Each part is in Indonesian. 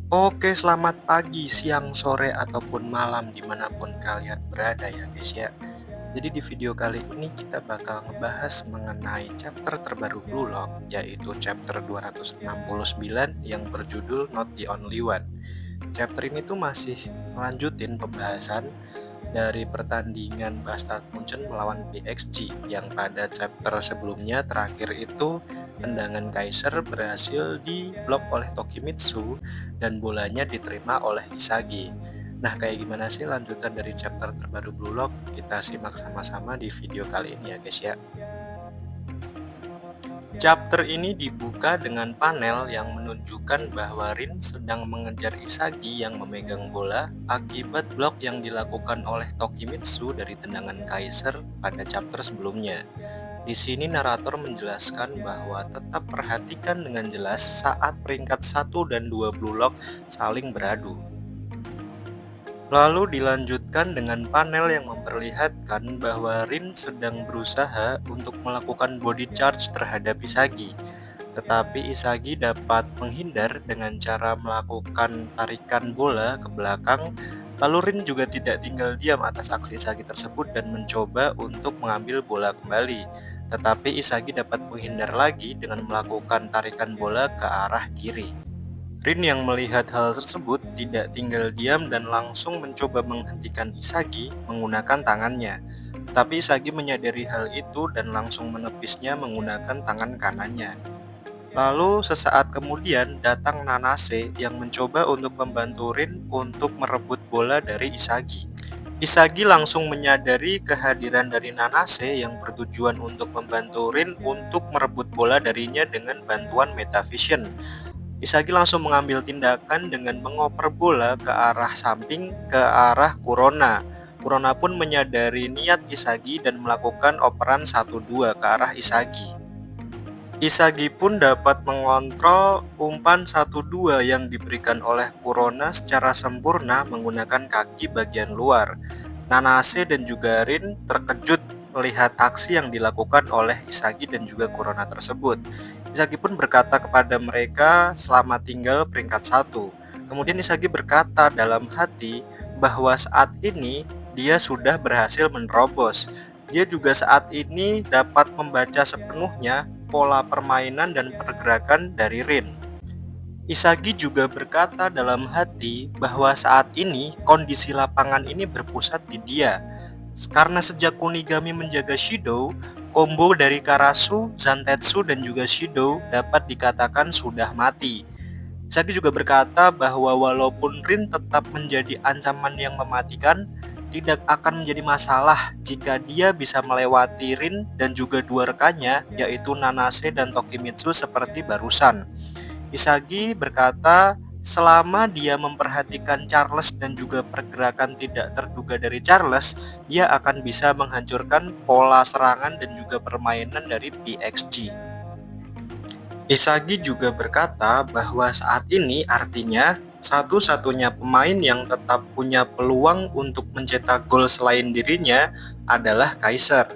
Oke, selamat pagi, siang, sore, ataupun malam dimanapun kalian berada ya guys ya. Jadi di video kali ini kita bakal ngebahas mengenai chapter terbaru Blue Lock, yaitu chapter 269 yang berjudul Not the Only One. Chapter ini tuh masih melanjutin pembahasan dari pertandingan Bastard Munchen melawan PXG yang pada chapter sebelumnya terakhir itu tendangan Kaiser berhasil diblok oleh Tokimitsu dan bolanya diterima oleh Isagi. Nah, kayak gimana sih lanjutan dari chapter terbaru Blue Lock? Kita simak sama-sama di video kali ini ya guys ya. Chapter ini dibuka dengan panel yang menunjukkan bahwa Rin sedang mengejar Isagi yang memegang bola akibat blok yang dilakukan oleh Tokimitsu dari tendangan Kaiser pada chapter sebelumnya. Di sini narator menjelaskan bahwa tetap perhatikan dengan jelas saat peringkat 1 dan 2 Blue Lock saling beradu. Lalu dilanjutkan dengan panel yang memperlihatkan bahwa Rin sedang berusaha untuk melakukan body charge terhadap Isagi. Tetapi Isagi dapat menghindar dengan cara melakukan tarikan bola ke belakang. Lalu Rin juga tidak tinggal diam atas aksi Isagi tersebut dan mencoba untuk mengambil bola kembali. Tetapi Isagi dapat menghindar lagi dengan melakukan tarikan bola ke arah kiri. Rin yang melihat hal tersebut tidak tinggal diam dan langsung mencoba menghentikan Isagi menggunakan tangannya. Tetapi Isagi menyadari hal itu dan langsung menepisnya menggunakan tangan kanannya. Lalu sesaat kemudian datang Nanase yang mencoba untuk membantu Rin untuk merebut bola dari Isagi. Isagi langsung menyadari kehadiran dari Nanase yang bertujuan untuk membantu Rin untuk merebut bola darinya dengan bantuan Metavision. Isagi langsung mengambil tindakan dengan mengoper bola ke arah samping ke arah Kurona. Kurona pun menyadari niat Isagi dan melakukan operan 1-2 ke arah Isagi. Isagi pun dapat mengontrol umpan 1-2 yang diberikan oleh Kurona secara sempurna menggunakan kaki bagian luar. Nanase dan juga Rin terkejut melihat aksi yang dilakukan oleh Isagi dan juga Kurona tersebut. Isagi pun berkata kepada mereka selamat tinggal peringkat 1. Kemudian Isagi berkata dalam hati bahwa saat ini dia sudah berhasil menerobos. Dia juga saat ini dapat membaca sepenuhnya pola permainan dan pergerakan dari Rin. Isagi juga berkata dalam hati bahwa saat ini kondisi lapangan ini berpusat di dia. Karena sejak Kunigami menjaga Shido, combo dari Karasu, Zantetsu, dan juga Shido dapat dikatakan sudah mati. Isagi juga berkata bahwa walaupun Rin tetap menjadi ancaman yang mematikan, tidak akan menjadi masalah jika dia bisa melewati Rin dan juga dua rekannya, yaitu Nanase dan Tokimitsu seperti barusan. Isagi berkata, selama dia memperhatikan Charles dan juga pergerakan tidak terduga dari Charles, dia akan bisa menghancurkan pola serangan dan juga permainan dari PXG. Isagi juga berkata bahwa saat ini artinya satu-satunya pemain yang tetap punya peluang untuk mencetak gol selain dirinya adalah Kaiser.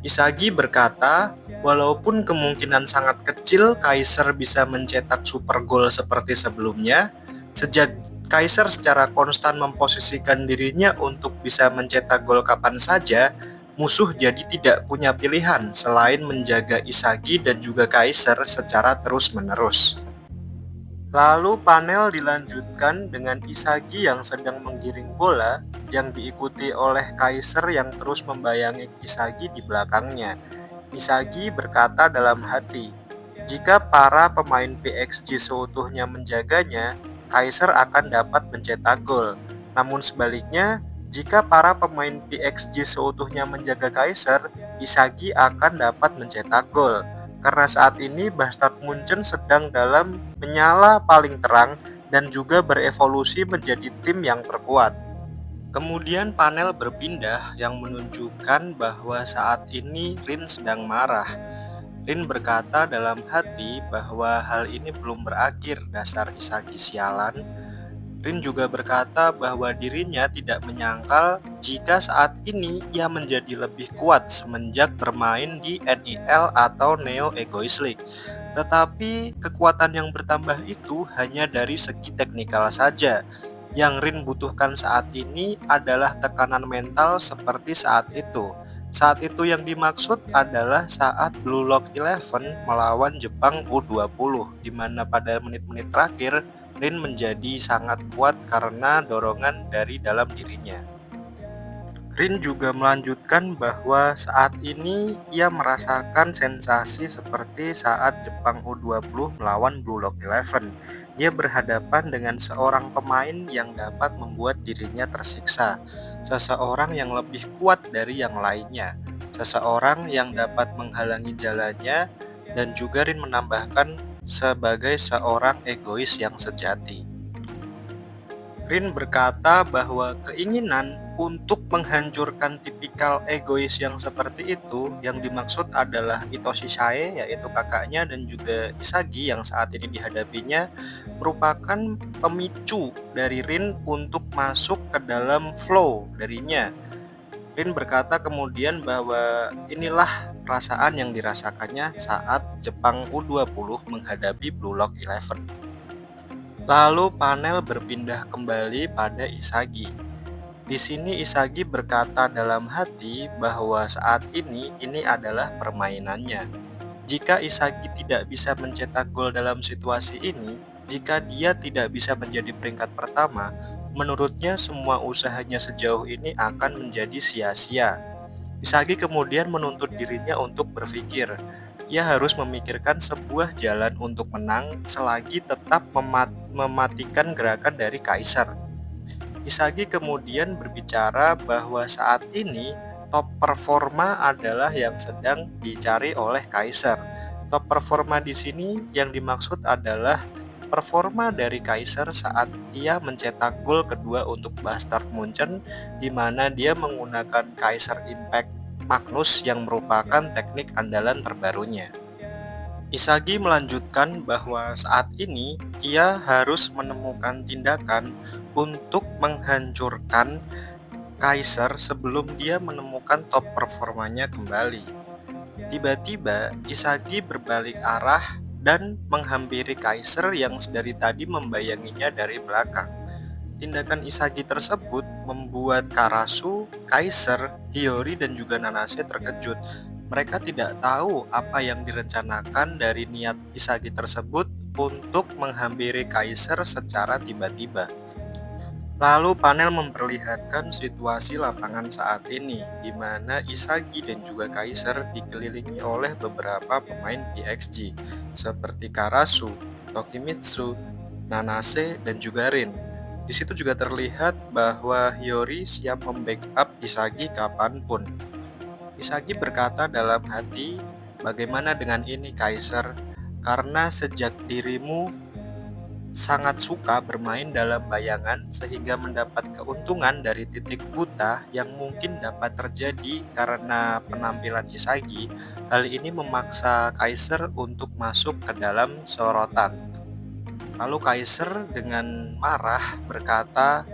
Isagi berkata, walaupun kemungkinan sangat kecil Kaiser bisa mencetak super gol seperti sebelumnya, sejak Kaiser secara konstan memposisikan dirinya untuk bisa mencetak gol kapan saja, musuh jadi tidak punya pilihan selain menjaga Isagi dan juga Kaiser secara terus-menerus. Lalu panel dilanjutkan dengan Isagi yang sedang menggiring bola yang diikuti oleh Kaiser yang terus membayangi Isagi di belakangnya. Isagi berkata dalam hati, jika para pemain PXG seutuhnya menjaganya, Kaiser akan dapat mencetak gol. Namun sebaliknya, jika para pemain PXG seutuhnya menjaga Kaiser, Isagi akan dapat mencetak gol. Karena saat ini Bastard Munchen sedang dalam menyala paling terang dan juga berevolusi menjadi tim yang terkuat. Kemudian panel berpindah yang menunjukkan bahwa saat ini Rin sedang marah. Rin berkata dalam hati bahwa hal ini belum berakhir dasar Isagi sialan. Rin juga berkata bahwa dirinya tidak menyangkal jika saat ini ia menjadi lebih kuat semenjak bermain di NIL atau Neo Egoist League. Tetapi kekuatan yang bertambah itu hanya dari segi teknikal saja. Yang Rin butuhkan saat ini adalah tekanan mental seperti saat itu. Saat itu yang dimaksud adalah saat Blue Lock Eleven melawan Jepang U20, di mana pada menit-menit terakhir Rin menjadi sangat kuat karena dorongan dari dalam dirinya. Rin juga melanjutkan bahwa saat ini ia merasakan sensasi seperti saat Jepang U20 melawan Blue Lock Eleven. Dia berhadapan dengan seorang pemain yang dapat membuat dirinya tersiksa, seseorang yang lebih kuat dari yang lainnya, seseorang yang dapat menghalangi jalannya, dan juga Rin menambahkan sebagai seorang egois yang sejati. Rin berkata bahwa keinginan untuk menghancurkan tipikal egois yang seperti itu yang dimaksud adalah Itoshi Sae, yaitu kakaknya, dan juga Isagi yang saat ini dihadapinya, merupakan pemicu dari Rin untuk masuk ke dalam flow darinya. Rin berkata kemudian bahwa inilah perasaan yang dirasakannya saat Jepang U20 menghadapi Blue Lock Eleven. Lalu panel berpindah kembali pada Isagi. Di sini Isagi berkata dalam hati bahwa saat ini adalah permainannya. Jika Isagi tidak bisa mencetak gol dalam situasi ini, jika dia tidak bisa menjadi peringkat pertama, menurutnya semua usahanya sejauh ini akan menjadi sia-sia. Isagi kemudian menuntut dirinya untuk berpikir. Ia harus memikirkan sebuah jalan untuk menang selagi tetap mematikan gerakan dari Kaisar. Isagi kemudian berbicara bahwa saat ini top performa adalah yang sedang dicari oleh Kaisar. Top performa di sini yang dimaksud adalah performa dari Kaisar saat ia mencetak gol kedua untuk Bastard Munchen, di mana dia menggunakan Kaiser Impact Magnus yang merupakan teknik andalan terbarunya. Isagi melanjutkan bahwa saat ini ia harus menemukan tindakan untuk menghancurkan Kaiser sebelum dia menemukan top performanya kembali. Tiba-tiba Isagi berbalik arah dan menghampiri Kaiser yang dari tadi membayanginya dari belakang. Tindakan Isagi tersebut membuat Karasu, Kaiser, Hiyori, dan juga Nanase terkejut. Mereka tidak tahu apa yang direncanakan dari niat Isagi tersebut untuk menghampiri Kaiser secara tiba-tiba. Lalu panel memperlihatkan situasi lapangan saat ini, di mana Isagi dan juga Kaiser dikelilingi oleh beberapa pemain PXG, seperti Karasu, Tokimitsu, Nanase, dan juga Rin. Di situ juga terlihat bahwa Hiyori siap membackup Isagi kapanpun. Isagi berkata dalam hati, bagaimana dengan ini Kaiser? Karena sejak dirimu sangat suka bermain dalam bayangan sehingga mendapat keuntungan dari titik buta yang mungkin dapat terjadi karena penampilan Isagi, hal ini memaksa Kaiser untuk masuk ke dalam sorotan. Lalu Kaiser dengan marah berkata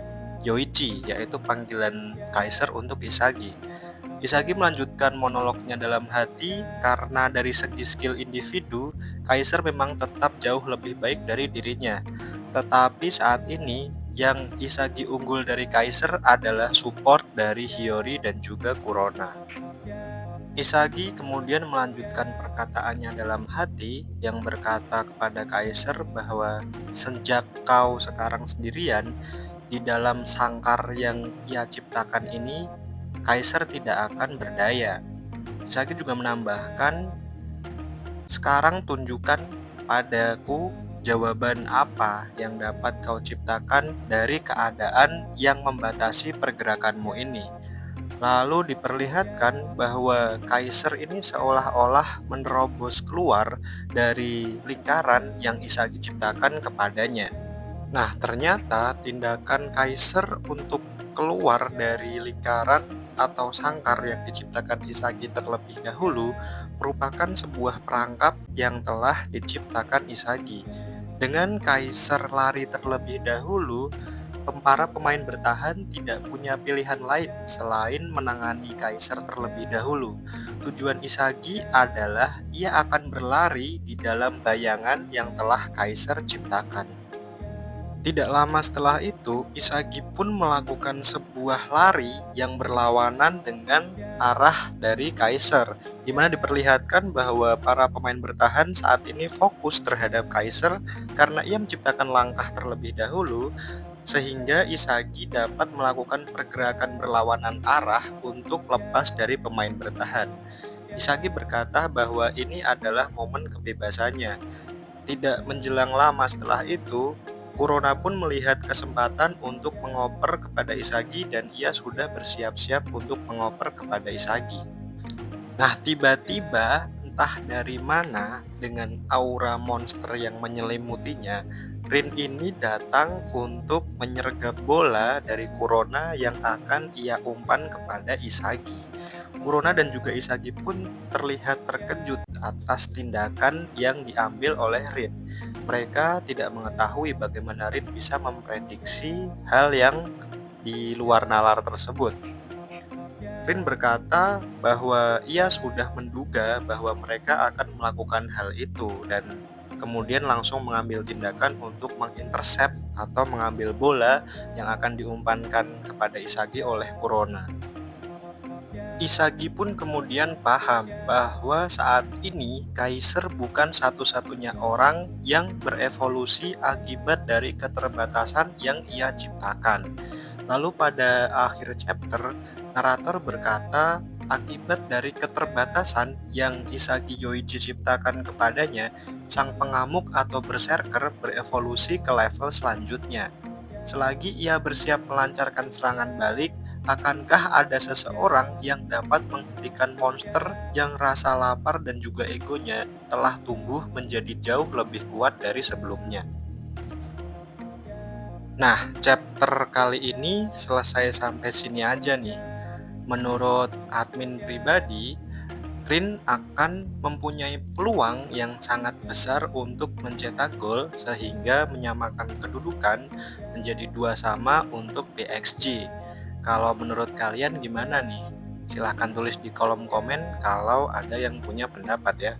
Yoichi, yaitu panggilan Kaiser untuk Isagi. Isagi melanjutkan monolognya dalam hati karena dari segi skill individu, Kaiser memang tetap jauh lebih baik dari dirinya. Tetapi saat ini, yang Isagi unggul dari Kaiser adalah support dari Hiyori dan juga Kurona. Isagi kemudian melanjutkan perkataannya dalam hati yang berkata kepada Kaiser bahwa sejak kau sekarang sendirian di dalam sangkar yang ia ciptakan ini, Kaiser tidak akan berdaya. Isagi juga menambahkan, sekarang tunjukkan padaku jawaban apa yang dapat kau ciptakan dari keadaan yang membatasi pergerakanmu ini. Lalu diperlihatkan bahwa Kaiser ini seolah-olah menerobos keluar dari lingkaran yang Isagi ciptakan kepadanya. Nah, ternyata tindakan Kaiser untuk keluar dari lingkaran atau sangkar yang diciptakan Isagi terlebih dahulu merupakan sebuah perangkap yang telah diciptakan Isagi. Dengan Kaiser lari terlebih dahulu, para pemain bertahan tidak punya pilihan lain selain menangani Kaiser terlebih dahulu. Tujuan Isagi adalah ia akan berlari di dalam bayangan yang telah Kaiser ciptakan. Tidak lama setelah itu, Isagi pun melakukan sebuah lari yang berlawanan dengan arah dari Kaiser, di mana diperlihatkan bahwa para pemain bertahan saat ini fokus terhadap Kaiser karena ia menciptakan langkah terlebih dahulu, sehingga Isagi dapat melakukan pergerakan berlawanan arah untuk lepas dari pemain bertahan. Isagi berkata bahwa ini adalah momen kebebasannya. Tidak menjelang lama setelah itu, Kurona pun melihat kesempatan untuk mengoper kepada Isagi dan ia sudah bersiap-siap untuk mengoper kepada Isagi. Nah, tiba-tiba entah dari mana dengan aura monster yang menyelimutinya, Rin ini datang untuk menyergap bola dari Kurona yang akan ia umpan kepada Isagi. Kurona dan juga Isagi pun terlihat terkejut atas tindakan yang diambil oleh Rin. Mereka tidak mengetahui bagaimana Rin bisa memprediksi hal yang di luar nalar tersebut. Rin berkata bahwa ia sudah menduga bahwa mereka akan melakukan hal itu dan kemudian langsung mengambil tindakan untuk mengintercept atau mengambil bola yang akan diumpankan kepada Isagi oleh Kurona. Isagi pun kemudian paham bahwa saat ini Kaiser bukan satu-satunya orang yang berevolusi akibat dari keterbatasan yang ia ciptakan. Lalu pada akhir chapter, narator berkata akibat dari keterbatasan yang Isagi Yoichi ciptakan kepadanya, sang pengamuk atau berserker berevolusi ke level selanjutnya. Selagi ia bersiap melancarkan serangan balik, akankah ada seseorang yang dapat menghentikan monster yang rasa lapar dan juga egonya telah tumbuh menjadi jauh lebih kuat dari sebelumnya? Nah, chapter kali ini selesai sampai sini aja nih. Menurut admin pribadi, Rin akan mempunyai peluang yang sangat besar untuk mencetak gol sehingga menyamakan kedudukan menjadi 2-2 untuk PXG. Kalau menurut kalian gimana nih? Silahkan tulis di kolom komen kalau ada yang punya pendapat ya.